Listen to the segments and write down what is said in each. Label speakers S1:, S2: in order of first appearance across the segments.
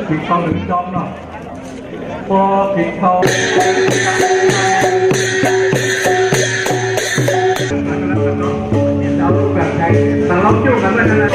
S1: ผิดเขาหรือจอมเนาะพอผิดเขาเราแบบใจแต่เราอยู่กันเลยนะ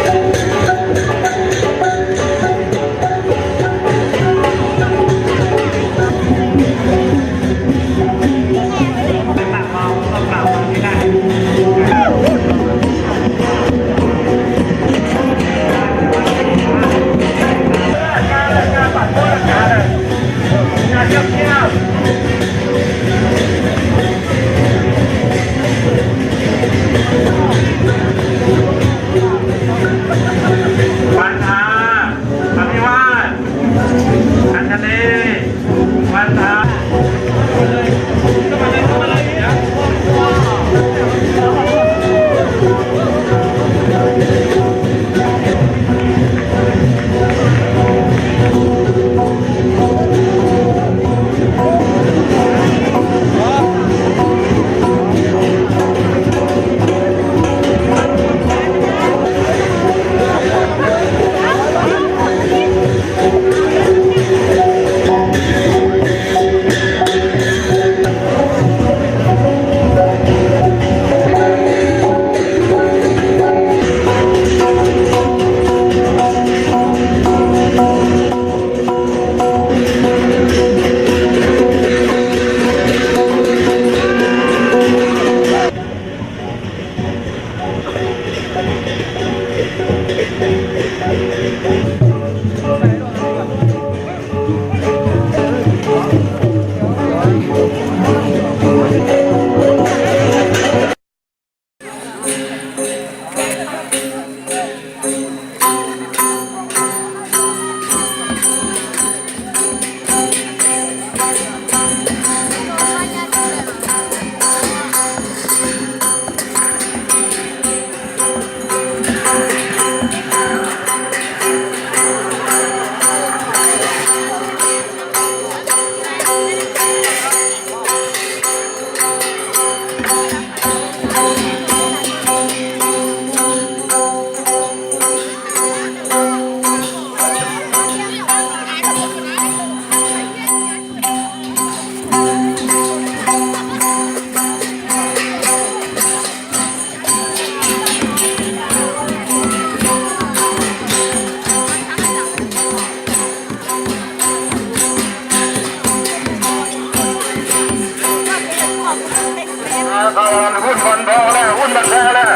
S2: อนหุ้นบอลทองแล้วหุ้นบัตรทองแล้ว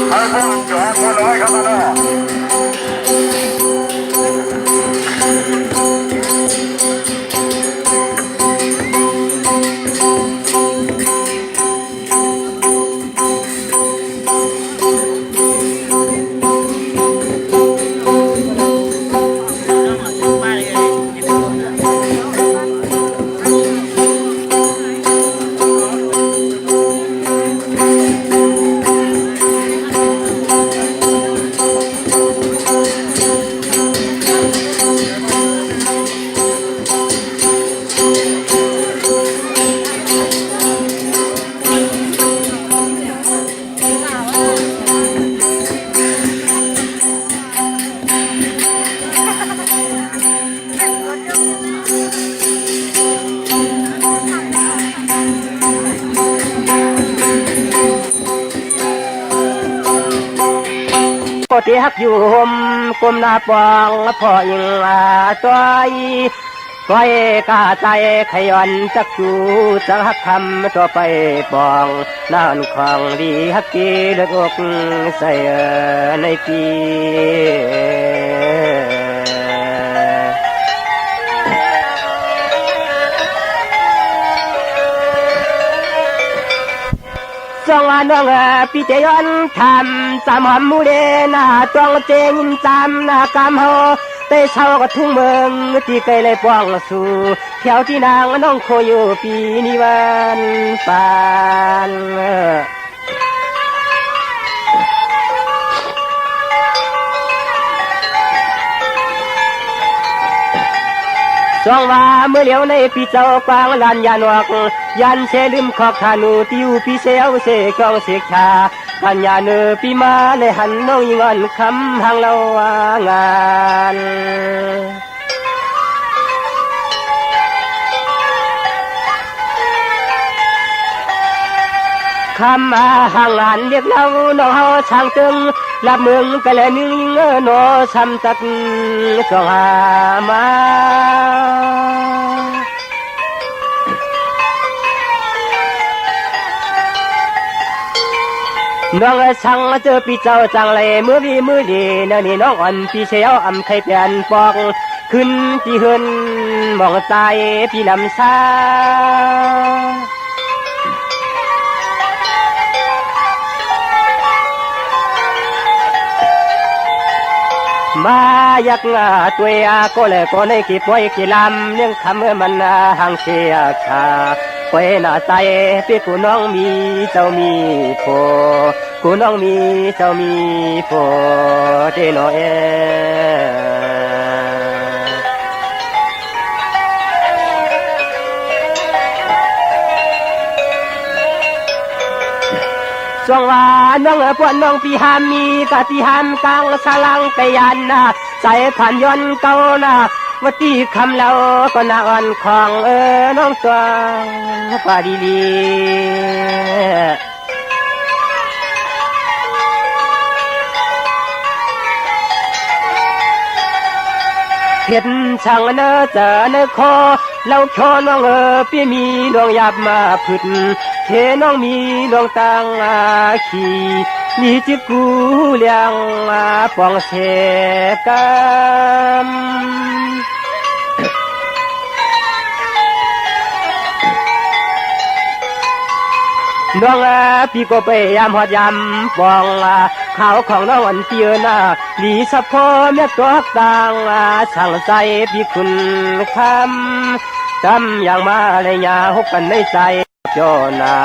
S2: เอาพวกจอดตัวน้อยเข้ามาแล้ว
S3: ก็ที่ฮักอยู่ห่มกุมหน้าปองพ่อยิงตัวก้อยกาใจขยันจักจูจังฮักคำตัวไปปองน่านของดีฮักกีเลือกอกใส่ในปีจงน้องปีเจยอนทำจำหอมมูเลนาตวงเจยินจำนากำเฮาเตะเช้ากับทุ่งเมืองที่ไกลเลยป้องสู่แถวที่นางน้องโคอยู่ปีนี้วันปานสองว่าเมื่อเลี้ยวในปีเจ้ากวางลานยานวกยันเสลืมขอกธนูติวปีเสวเสกองเสกชากันยาเนอปีมาเลยหันน้องยิงอนคำทางเรางานคำห่างงานเรียกเราน้องเฮาช่างตึงรับเมืองกันเลยนึงโนซ้ำตักสองหามาน้องช่างเจอปีเจ้าจังเลยมือวีมือดีนั่นนี่น้องอ่อนปีเชียวอำไข่เปลี่ยนปอกขึ้นที่หืนมองใจพี่ลำซามาอยากงาตัวก็เลยก็ในกี่ป่วยกี่ลำเลี้ยงคำเมื่อมันห่างเสียชาป่วยหน้าใจพี่กูน้องมีเจ้ามีโพกูน้องมีเจ้ามีโพเดโนเอสองว่าน้องปวนน้องปีหามมีกะที่หามกลางสลังไปยันนะใส่ผ่านยนเก่านะวัตีคำเราก็น่าอ่อนของน้องตัวปาดีลีเห็นช่างเนอเจอเนอคอเราชอน้องพี่มีดวงหยาบมาพึ่งเทน้องมีดวงตังขี่นี่จิกูเลี้ยงปองเสกันน้องพี่ก็ไปยามหอดยามปองเขาของน้องอันเตียนาหลีสะพอเมียตัวต่างช่างใจพี่คุณคำจำอย่างมาเลยยาหกกันในใจจนา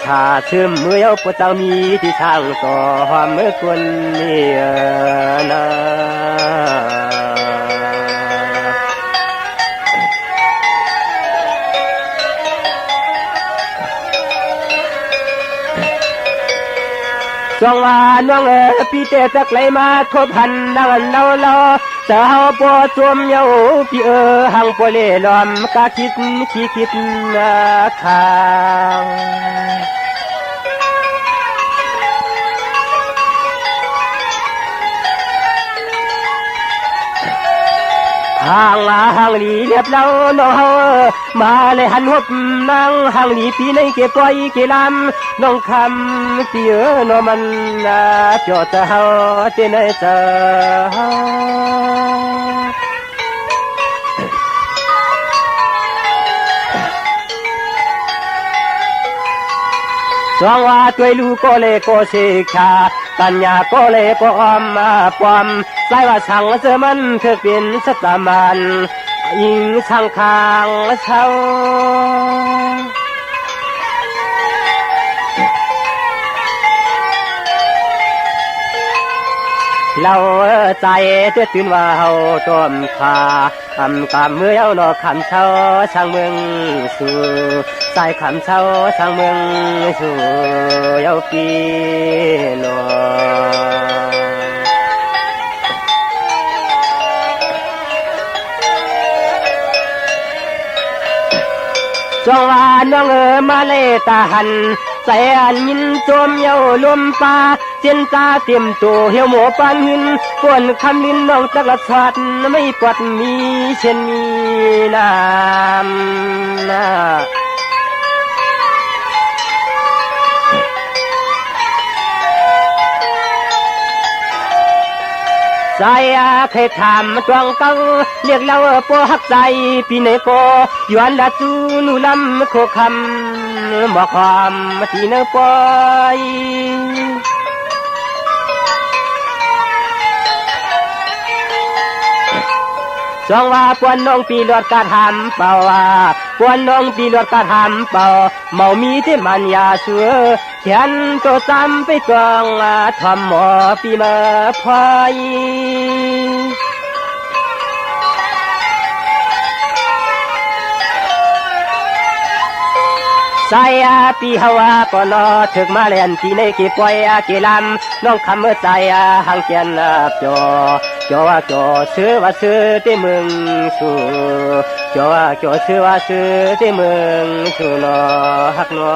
S3: ถ้าชื่มมือเอาปวดตังมีที่ทางต่อความเมื่อคนนี้นะจงว่าน้องพี่เตะตะไกลมาทบหันดังเราจะเฮาปวดจวมเยาพี่หังปวเลลอมกะคิดขี้คิดข้างท ห่างหลีเรียบเล่าน้องเฮามาเลยหันหัวนางห่างหลีปีในเก็บปล่อยเกลำน้องคำที่น้องมันจอดเฮาเจนเจอสองว่าตัวลูกก็เลยก็เสกชาตัญญาก็เลยก็อมปอมสายว่าสั่งเจอมันเธอเป็นสตามันยิงช่างคางเช้าเราใจเตือนตื่นว่าเฮาต้มขากำมือเอาหนอคำเช้าช่างเมืองสู่สายคำเช้าช่างเมืองสู่เยาปีนอจงว่าน้องมาเลตาหันใส่อันยินโจมเยาลมปาเจนตาเตรียมตัวเหี่ยวหมูปานหินปวนคำลินน้องตะลัดสวัดไม่ปวดมีเช่นมีน้ำใจเคยถามตวงเก้าเรียกเราปอหักใจปีไหนก็ย้อนละจูนูลำโคคำบอกความที่เนปอยจองว่าปวนน้องปีลวดกาทำเป่าปวนน้องปีลวดกาทำเป่าเมามีที่มันยาเสือเขียนตัวจำไปกองทำหมอปีมาพายสายปีฮาวาปอนอถึกมาเล่นที่ในเก็บปล่อยเกลำน้องคำเมื่อใจห่างเกียนจอว่าจอซื้อว่าซื้อที่เมืองสู่จอว่าจอซื้อว่าซื้อที่เมืองสู่นอฮักนอ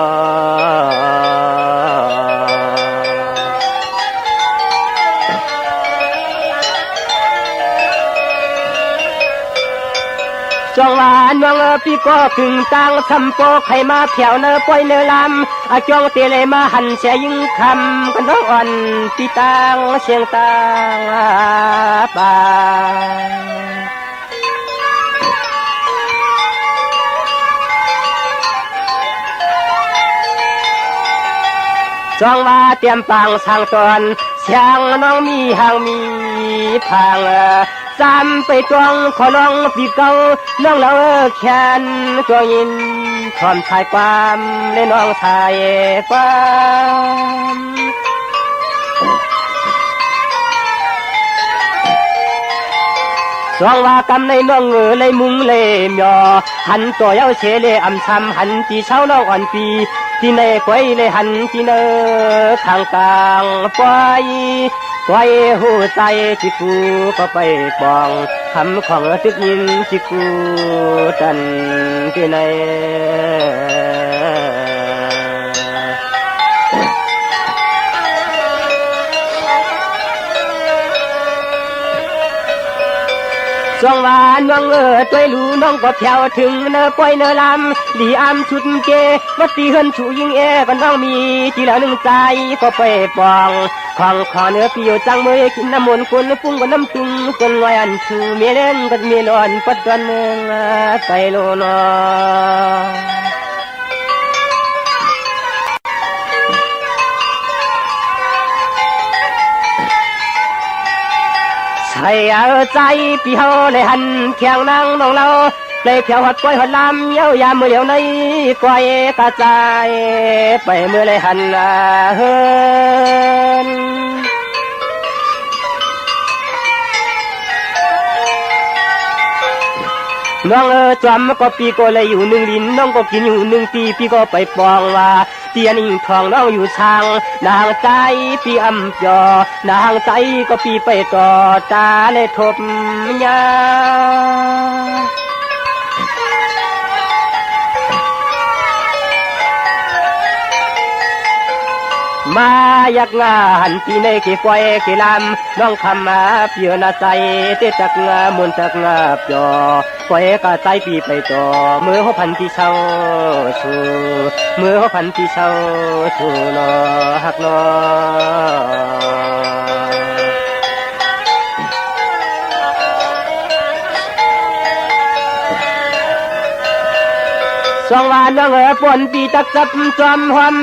S3: จงว่าน้องพี่ก็กึ่งตังทำโปให้มาเผียวเนปล่อยเนลำจองเตเลยมาหันเสียยิงคำกันร้องอ่อนปีตังเสียงตังปาจองว่าเตรียมปังสังตอนเสียงน้องมีหางมีพังจำไปตวงขอลองปีเก่าน้องเราแขนตัวยินทอมชายความและน้องชายความสองว่ากำในน้องเลยมุงเลยมอหันตัวเย้าเชเลยอำช้ำหันตีเช้าน้องอ่อนปีที่ในก้อยเลยหันที่เนอทางกลางปล่อยหูใจที่กูก็ไปปองคำของตึกยินที่กูตันที่ในสองวานวังตัวรู้น้องก็แผ่วถึงเนปล่อยเนลำดีอำชุดเกวัดตีเฮินชูยิงก็น้องมีทีละหนึ่งใจก็ไปปองของขอเนื้อพี่จังเมื่อกินน้ำมนต์คนปุ้งก็น้ำตุงคนลอยอันชูเมียเล่นก็เมียนอนปัดดอนเมืองไปโลนอใช่ใจพี่เฮาเลยหันเคียงนางน้องเราเลยเพียวหัดก้อยหัดลำเย้ายามมือเดียวในก้อยกระจายไปเมื่อเลยหันเฮินน้องจำก็ปีก็เลยอยู่หนึ่งลิ้นน้องก็กินอยู่หนึ่งปีพี่ก็ไปปองว่าเตียนิ่งทองน้องอยู่ช่างนางใจพี่อำจอนางใจก็พี่ไปต่อตาเลยทบยา มายักงาหันปีในกี่ปอยกี่ลำน้องคำมาเปียนาใจเตจักงามุนจักงาจอปอยกะใจปีไปต่อมือหัวพันที่เช่าชูมือหัวพันที่เช่าชูนอหักนอสองวันน้องปนปีตักจับจอมหอม